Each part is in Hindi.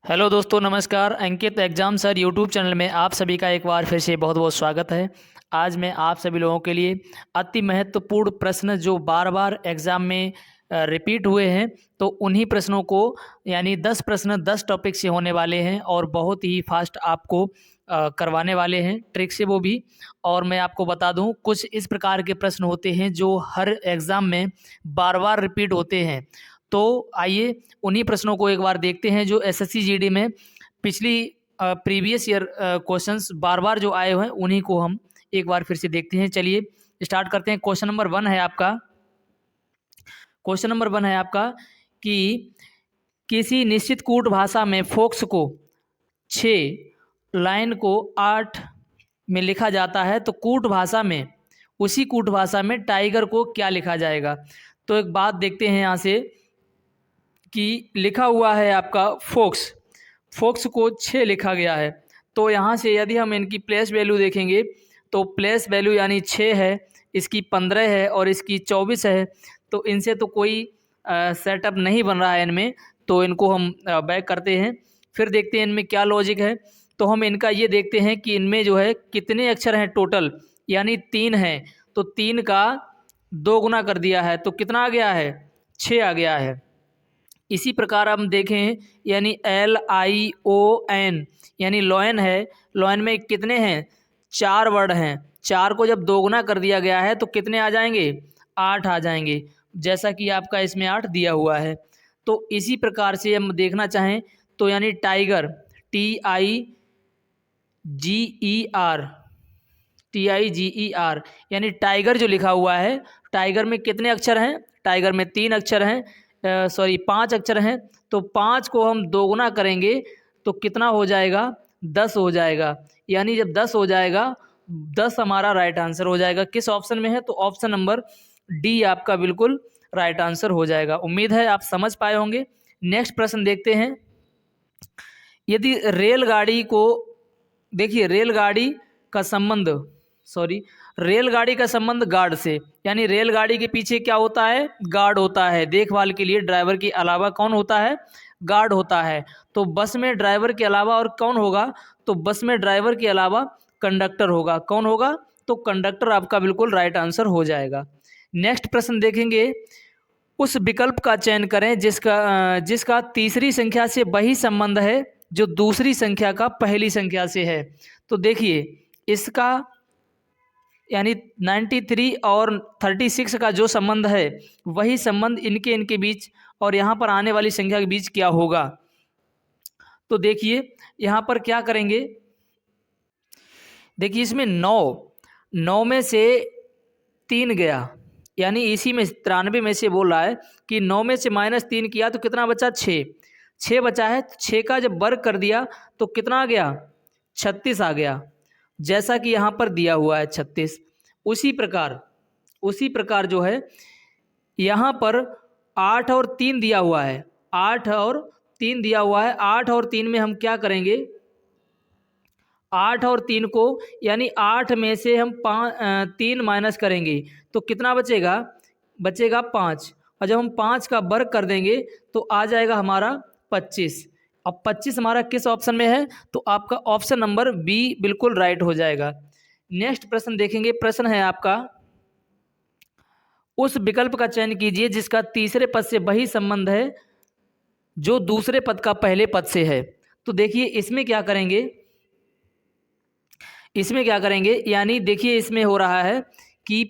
हेलो दोस्तों, नमस्कार। अंकित एग्जाम सर यूट्यूब चैनल में आप सभी का एक बार फिर से बहुत बहुत स्वागत है। आज मैं आप सभी लोगों के लिए अति महत्वपूर्ण प्रश्न जो बार बार एग्ज़ाम में रिपीट हुए हैं, तो उन्हीं प्रश्नों को यानी 10 प्रश्न 10 टॉपिक से होने वाले हैं और बहुत ही फास्ट आपको करवाने वाले हैं, ट्रिक से वो भी। और मैं आपको बता दूं, कुछ इस प्रकार के प्रश्न होते हैं जो हर एग्ज़ाम में बार बार रिपीट होते हैं। तो आइए उन्हीं प्रश्नों को एक बार देखते हैं जो एसएससी जीडी में पिछली प्रीवियस ईयर क्वेश्चंस बार बार जो आए हुए हैं, उन्हीं को हम एक बार फिर से देखते हैं। चलिए स्टार्ट करते हैं। क्वेश्चन नंबर वन है आपका कि किसी निश्चित कूट भाषा में फोक्स को 6 लाइन को 8 में लिखा जाता है, तो उसी कूट भाषा में टाइगर को क्या लिखा जाएगा। तो एक बात देखते हैं यहाँ से कि लिखा हुआ है आपका फोक्स को 6 लिखा गया है। तो यहाँ से यदि हम इनकी प्लेस वैल्यू देखेंगे तो प्लेस वैल्यू यानी 6 है, इसकी 15 है और इसकी 24 है। तो इनसे तो कोई सेटअप नहीं बन रहा है इनमें, तो इनको हम बैक करते हैं। फिर देखते हैं इनमें क्या लॉजिक है। तो हम इनका ये देखते हैं कि इनमें जो है कितने अक्षर हैं टोटल, यानी 3 हैं। तो 3 का 2 गुना कर दिया है तो कितना आ गया है, 6 आ गया है। इसी प्रकार हम देखें यानी LION यानी लॉयन है। लॉयन में कितने हैं, 4 वर्ड हैं। 4 को जब 2 गुना कर दिया गया है तो कितने आ जाएंगे, 8 आ जाएंगे, जैसा कि आपका इसमें 8 दिया हुआ है। तो इसी प्रकार से हम देखना चाहें तो यानी टाइगर TIGER यानी टाइगर जो लिखा हुआ है, टाइगर में कितने अक्षर हैं, टाइगर में 3 अक्षर हैं, 5 अक्षर हैं। तो 5 को हम 2 गुना करेंगे तो कितना हो जाएगा, 10 हो जाएगा। यानी जब 10 हो जाएगा, 10 हमारा राइट आंसर हो जाएगा। किस ऑप्शन में है, तो ऑप्शन नंबर डी आपका बिल्कुल राइट आंसर हो जाएगा। उम्मीद है आप समझ पाए होंगे। नेक्स्ट प्रश्न देखते हैं। यदि रेलगाड़ी को देखिए, रेलगाड़ी का संबंध गार्ड से, यानी रेलगाड़ी के पीछे क्या होता है, गार्ड होता है। देखभाल के लिए ड्राइवर के अलावा कौन होता है, गार्ड होता है। तो बस में ड्राइवर के अलावा और कौन होगा, तो बस में ड्राइवर के अलावा कंडक्टर होगा। कौन होगा, तो कंडक्टर आपका बिल्कुल राइट आंसर हो जाएगा। नेक्स्ट प्रश्न देखेंगे। उस विकल्प का चयन करें जिसका तीसरी संख्या से वही संबंध है जो दूसरी संख्या का पहली संख्या से है। तो देखिए इसका यानी 93 और 36 का जो संबंध है, वही संबंध इनके बीच और यहाँ पर आने वाली संख्या के बीच क्या होगा। तो देखिए यहाँ पर क्या करेंगे, देखिए इसमें 9 में से 3 गया, यानी इसी में 93 में से बोल रहा है कि 9 में से -3 किया तो कितना बचा, 6 बचा है। 6 का जब वर्ग कर दिया तो कितना आ गया, 36 आ गया, जैसा कि यहाँ पर दिया हुआ है 36। उसी प्रकार जो है यहाँ पर 8 और 3 दिया हुआ है, 8 और 3 में हम क्या करेंगे, 8 और 3 को यानी 8 में से हम 3 माइनस करेंगे तो कितना बचेगा, 5। और जब हम 5 का वर्ग कर देंगे तो आ जाएगा हमारा 25। अब 25 हमारा किस ऑप्शन में है, तो आपका ऑप्शन नंबर बी बिल्कुल राइट हो जाएगा। नेक्स्ट प्रश्न देखेंगे। प्रश्न है आपका, उस विकल्प का चयन कीजिए जिसका तीसरे पद से वही संबंध है जो दूसरे पद का पहले पद से है। तो देखिए इसमें क्या करेंगे, यानी देखिए इसमें हो रहा है कि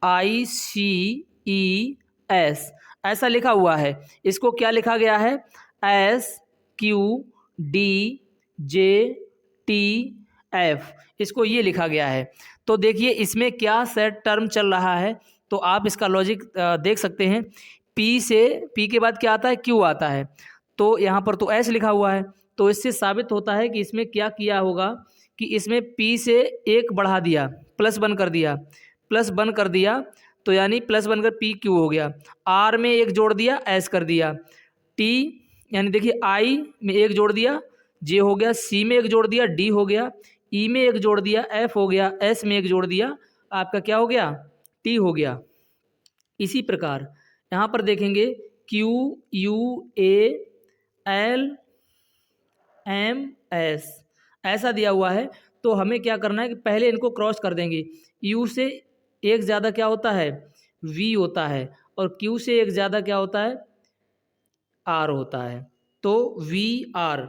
PRICES ऐसा लिखा हुआ है। इसको क्या लिखा गया है, SQDJTF, इसको ये लिखा गया है। तो देखिए इसमें क्या सेट टर्म चल रहा है, तो आप इसका लॉजिक देख सकते हैं। P के बाद क्या आता है, Q आता है। तो यहाँ पर तो S लिखा हुआ है, तो इससे साबित होता है कि इसमें क्या किया होगा कि इसमें P से 1 बढ़ा दिया, प्लस 1 कर दिया, तो यानी प्लस 1 कर PQ हो गया। R में 1 जोड़ दिया, S कर दिया। T यानी देखिए I में 1 जोड़ दिया, J हो गया। C में 1 जोड़ दिया, D हो गया। E में 1 जोड़ दिया, F हो गया। S में 1 जोड़ दिया, आपका क्या हो गया, T हो गया। इसी प्रकार यहाँ पर देखेंगे QUALMS ऐसा दिया हुआ है। तो हमें क्या करना है कि पहले इनको क्रॉस कर देंगे। U से एक ज़्यादा क्या होता है, V होता है, और Q से एक ज़्यादा क्या होता है, R होता है। तो VR।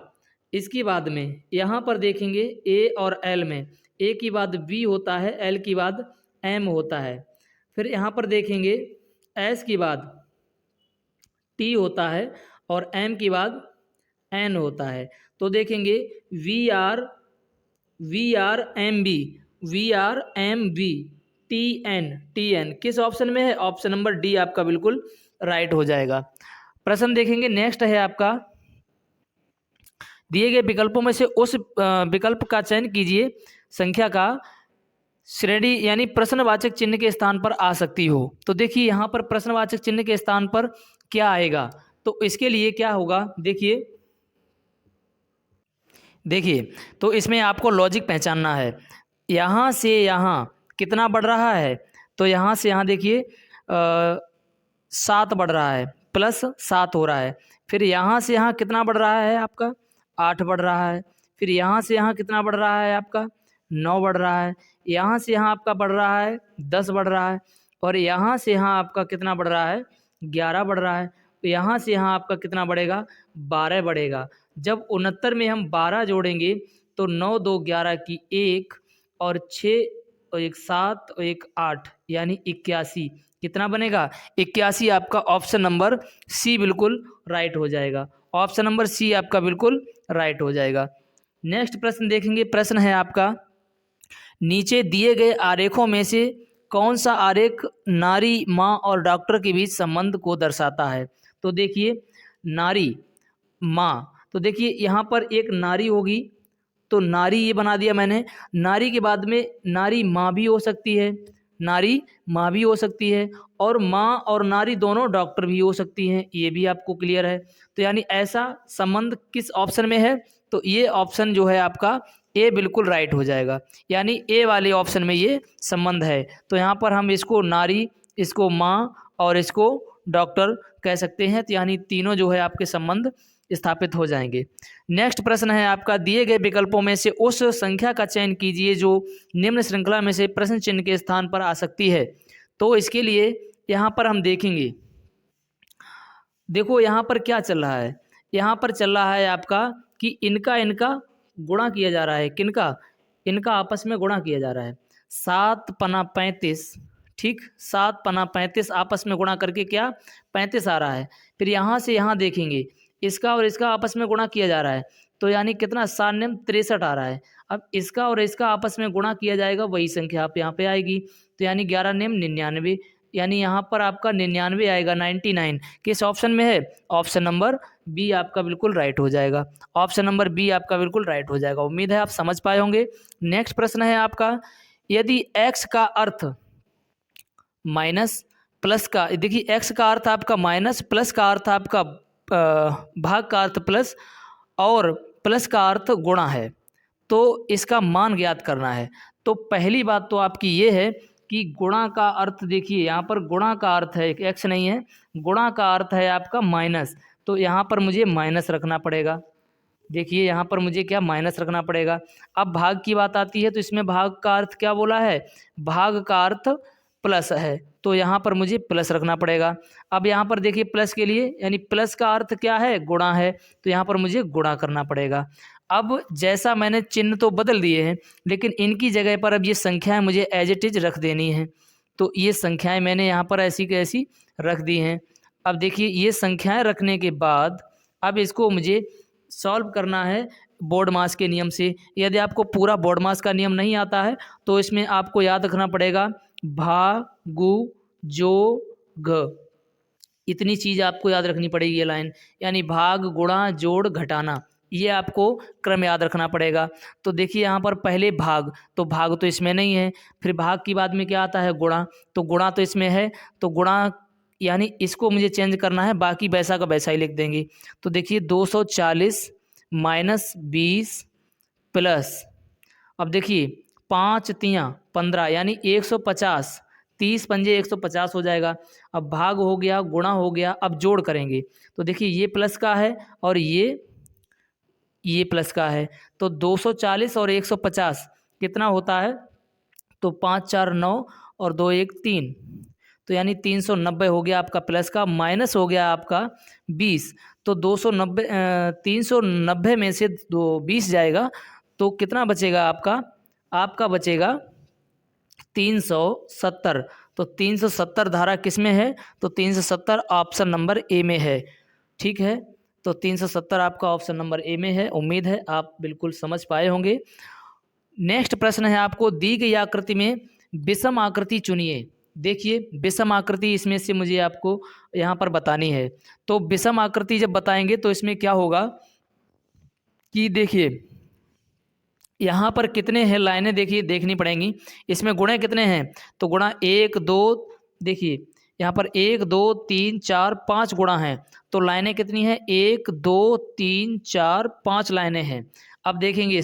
इसके बाद में यहाँ पर देखेंगे A और L में A की बाद B होता है, L की बाद M होता है। फिर यहाँ पर देखेंगे S की बाद T होता है और M की बाद N होता है। तो देखेंगे VRMB TN किस ऑप्शन में है, ऑप्शन नंबर डी आपका बिल्कुल राइट हो जाएगा। प्रश्न देखेंगे नेक्स्ट है आपका, दिए गए विकल्पों में से उस विकल्प का चयन कीजिए संख्या का श्रेणी यानी प्रश्नवाचक चिन्ह के स्थान पर आ सकती हो। तो देखिए यहाँ पर प्रश्नवाचक चिन्ह के स्थान पर क्या आएगा, तो इसके लिए क्या होगा, देखिए तो इसमें आपको लॉजिक पहचानना है। यहाँ से यहाँ कितना बढ़ रहा है, तो यहाँ से यहाँ देखिए 7 बढ़ रहा है, +7 हो रहा है। फिर यहाँ से यहाँ कितना बढ़ रहा है आपका, 8 बढ़ रहा है। फिर यहाँ से यहाँ कितना बढ़ रहा है आपका, 9 बढ़ रहा है। यहाँ से यहाँ आपका बढ़ रहा है 10 बढ़ रहा है। और यहाँ से यहाँ आपका कितना बढ़ रहा है, 11 बढ़ रहा है। तो यहाँ से यहाँ आपका कितना बढ़ेगा, 12 बढ़ेगा। जब 69 में हम 12 जोड़ेंगे तो 9 2 11 की 1 और 6 और 1 7 और 1 8 यानी 81। कितना बनेगा, 81। आपका ऑप्शन नंबर सी बिल्कुल राइट हो जाएगा। ऑप्शन नंबर सी आपका बिल्कुल राइट हो जाएगा। नेक्स्ट प्रश्न देखेंगे। प्रश्न है आपका, नीचे दिए गए आरेखों में से कौन सा आरेख नारी, माँ और डॉक्टर के बीच संबंध को दर्शाता है। तो देखिए नारी, माँ, तो देखिए यहाँ पर एक नारी होगी, तो नारी ये बना दिया मैंने। नारी के बाद में नारी माँ भी हो सकती है, नारी माँ भी हो सकती है, और माँ और नारी दोनों डॉक्टर भी हो सकती हैं, ये भी आपको क्लियर है। तो यानी ऐसा संबंध किस ऑप्शन में है, तो ये ऑप्शन जो है आपका ए बिल्कुल राइट हो जाएगा। यानी ए वाले ऑप्शन में ये संबंध है। तो यहाँ पर हम इसको नारी, इसको माँ और इसको डॉक्टर कह सकते हैं। तो यानी तीनों जो है आपके संबंध स्थापित हो जाएंगे। नेक्स्ट प्रश्न है आपका, दिए गए विकल्पों में से उस संख्या का चयन कीजिए जो निम्न श्रृंखला में से प्रश्न चिन्ह के स्थान पर आ सकती है। तो इसके लिए यहाँ पर हम देखेंगे, देखो यहाँ पर क्या चल रहा है, यहाँ पर चल रहा है आपका कि इनका गुणा किया जा रहा है। किनका, इनका आपस में गुणा किया जा रहा है। 7 पना 35, ठीक, 7 पना 35 आपस में गुणा करके क्या 35 आ रहा है। फिर यहाँ से यहाँ देखेंगे, इसका और इसका आपस में गुणा किया जा रहा है, तो यानी कितना 7 9 63 आ रहा है। अब इसका और इसका आपस में गुणा किया जाएगा, वही संख्या आप यहाँ पे आएगी। तो यानी 11 9 99, यानी यहाँ पर आपका 99 आएगा, 99 किस ऑप्शन में है, ऑप्शन नंबर बी आपका बिल्कुल राइट हो जाएगा। ऑप्शन नंबर बी आपका बिल्कुल राइट हो जाएगा। उम्मीद है आप समझ पाए होंगे। नेक्स्ट प्रश्न है आपका, यदि x का अर्थ माइनस प्लस का, देखिए x का अर्थ आपका माइनस, प्लस का अर्थ आपका भाग का अर्थ प्लस, और प्लस का अर्थ गुणा है, तो इसका मान ज्ञात करना है। तो पहली बात तो आपकी ये है कि गुणा का अर्थ, देखिए यहाँ पर गुणा का अर्थ है, x नहीं है, गुणा का अर्थ है आपका माइनस, तो यहाँ पर मुझे माइनस रखना पड़ेगा। देखिए यहाँ पर मुझे क्या माइनस रखना पड़ेगा। अब भाग की बात आती है, तो इसमें भाग का अर्थ क्या बोला है, भाग का अर्थ प्लस है, तो यहाँ पर मुझे प्लस रखना पड़ेगा। अब यहाँ पर देखिए प्लस के लिए, यानी प्लस का अर्थ क्या है, गुणा है, तो यहाँ पर मुझे गुणा करना पड़ेगा। अब जैसा मैंने चिन्ह तो बदल दिए हैं, लेकिन इनकी जगह पर अब ये संख्याएं मुझे एज इट इज रख देनी है। तो ये संख्याएं मैंने यहाँ पर ऐसी की ऐसी रख दी हैं। अब देखिए ये संख्याएं रखने के बाद अब इसको मुझे सॉल्व करना है बोर्ड मास के नियम से। यदि आपको पूरा बोर्ड मास का नियम नहीं आता है तो इसमें आपको याद रखना पड़ेगा भागु जोग, इतनी चीज़ आपको याद रखनी पड़ेगी ये लाइन, यानी भाग गुणा जोड़ घटाना, ये आपको क्रम याद रखना पड़ेगा। तो देखिए यहाँ पर पहले भाग, तो भाग तो इसमें नहीं है, फिर भाग की बाद में क्या आता है, गुणा, तो गुणा तो इसमें है, तो गुणा यानी इसको मुझे चेंज करना है, बाकी वैसा का वैसा ही लिख देंगे। तो देखिए 240 माइनस 20 प्लस, अब देखिए 5 तियाँ 15 यानी 150, 30 पंजे 150 हो जाएगा। अब भाग हो गया, गुणा हो गया, अब जोड़ करेंगे तो देखिए ये प्लस का है और ये प्लस का है, तो 240 और 150 कितना होता है, तो 5 4 9 और 2 1 3, तो यानी 390 हो गया आपका प्लस का, माइनस हो गया आपका 20, तो 290 390 में से 20 जाएगा तो कितना बचेगा आपका बचेगा 370। तो 370 धारा किस में है, तो 370 ऑप्शन नंबर ए में है। ठीक है, तो 370 आपका ऑप्शन नंबर ए में है। उम्मीद है आप बिल्कुल समझ पाए होंगे। नेक्स्ट प्रश्न है आपको, दी गई आकृति में विषम आकृति चुनिए। देखिए विषम आकृति इसमें से मुझे आपको यहाँ पर बतानी है। तो विषम आकृति जब बताएंगे तो इसमें क्या होगा कि देखिए यहाँ पर कितने हैं लाइनें, देखिए देखनी पड़ेंगी। इसमें गुणे कितने हैं, तो गुणा 1 2, देखिए यहाँ पर 1 2 3 4 5 गुणा हैं, तो लाइनें कितनी हैं, 1 2 3 4 5 लाइनें हैं। अब देखेंगे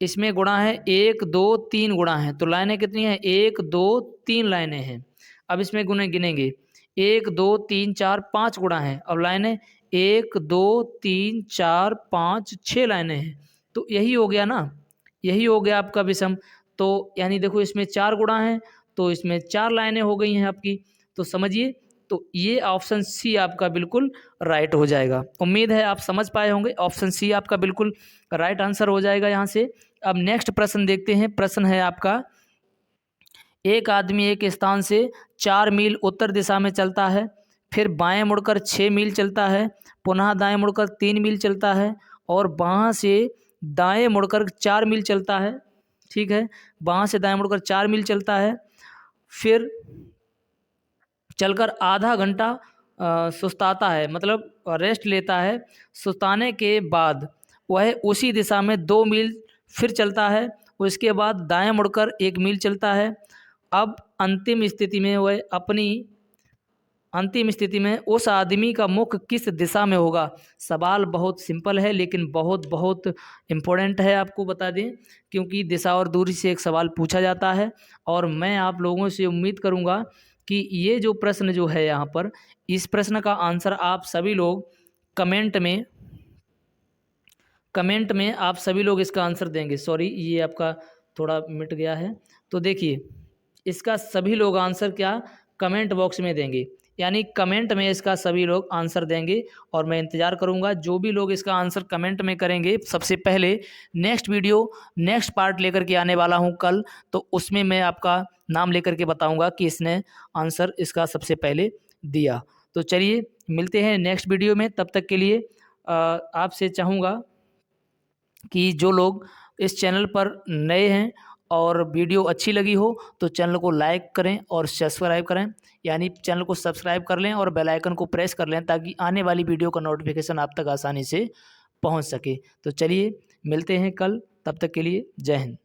इसमें गुणा है 1 2 3 गुणा है, तो लाइनें कितनी हैं, 1 2 3 लाइनें हैं। अब इसमें गुणे गिनेंगे 1 2 3 4 5 गुणा है, अब लाइनें 1 2 3 4 5 6 लाइनें हैं। तो यही हो गया ना, यही हो गया आपका विषम। तो यानी देखो इसमें 4 गुणा हैं तो इसमें 4 लाइनें हो गई हैं आपकी। तो समझिए, तो ये ऑप्शन सी आपका बिल्कुल राइट हो जाएगा। उम्मीद है आप समझ पाए होंगे, ऑप्शन सी आपका बिल्कुल राइट आंसर हो जाएगा यहाँ से। अब नेक्स्ट प्रश्न देखते हैं। प्रश्न है आपका, एक आदमी एक स्थान से 4 मील उत्तर दिशा में चलता है, फिर बाएं मुड़कर 6 मील चलता है, पुनः दाएं मुड़कर 3 मील चलता है और वहाँ से दाएं मुड़कर 4 मील चलता है। ठीक है, वहाँ से दाएं मुड़कर 4 मील चलता है, फिर चलकर आधा घंटा सुस्ताता है, मतलब रेस्ट लेता है। सुस्ताने के बाद वह उसी दिशा में 2 मील फिर चलता है, उसके बाद दाएं मुड़कर 1 मील चलता है। अब अंतिम स्थिति में उस आदमी का मुख किस दिशा में होगा। सवाल बहुत सिंपल है लेकिन बहुत बहुत इम्पोर्टेंट है, आपको बता दें, क्योंकि दिशा और दूरी से एक सवाल पूछा जाता है। और मैं आप लोगों से उम्मीद करूंगा कि ये जो प्रश्न जो है यहाँ पर, इस प्रश्न का आंसर आप सभी लोग कमेंट में आप सभी लोग इसका आंसर देंगे। सॉरी, ये आपका थोड़ा मिट गया है। तो देखिए इसका सभी लोग आंसर क्या, कमेंट बॉक्स में देंगे, यानी कमेंट में इसका सभी लोग आंसर देंगे और मैं इंतज़ार करूंगा। जो भी लोग इसका आंसर कमेंट में करेंगे, सबसे पहले नेक्स्ट पार्ट लेकर के आने वाला हूं कल, तो उसमें मैं आपका नाम लेकर के बताऊंगा कि इसने आंसर इसका सबसे पहले दिया। तो चलिए मिलते हैं नेक्स्ट वीडियो में। तब तक के लिए आपसे चाहूँगा कि जो लोग इस चैनल पर नए हैं और वीडियो अच्छी लगी हो तो चैनल को लाइक करें और सब्सक्राइब करें, यानी चैनल को सब्सक्राइब कर लें और बेल आइकन को प्रेस कर लें ताकि आने वाली वीडियो का नोटिफिकेशन आप तक आसानी से पहुंच सके। तो चलिए मिलते हैं कल, तब तक के लिए जय हिंद।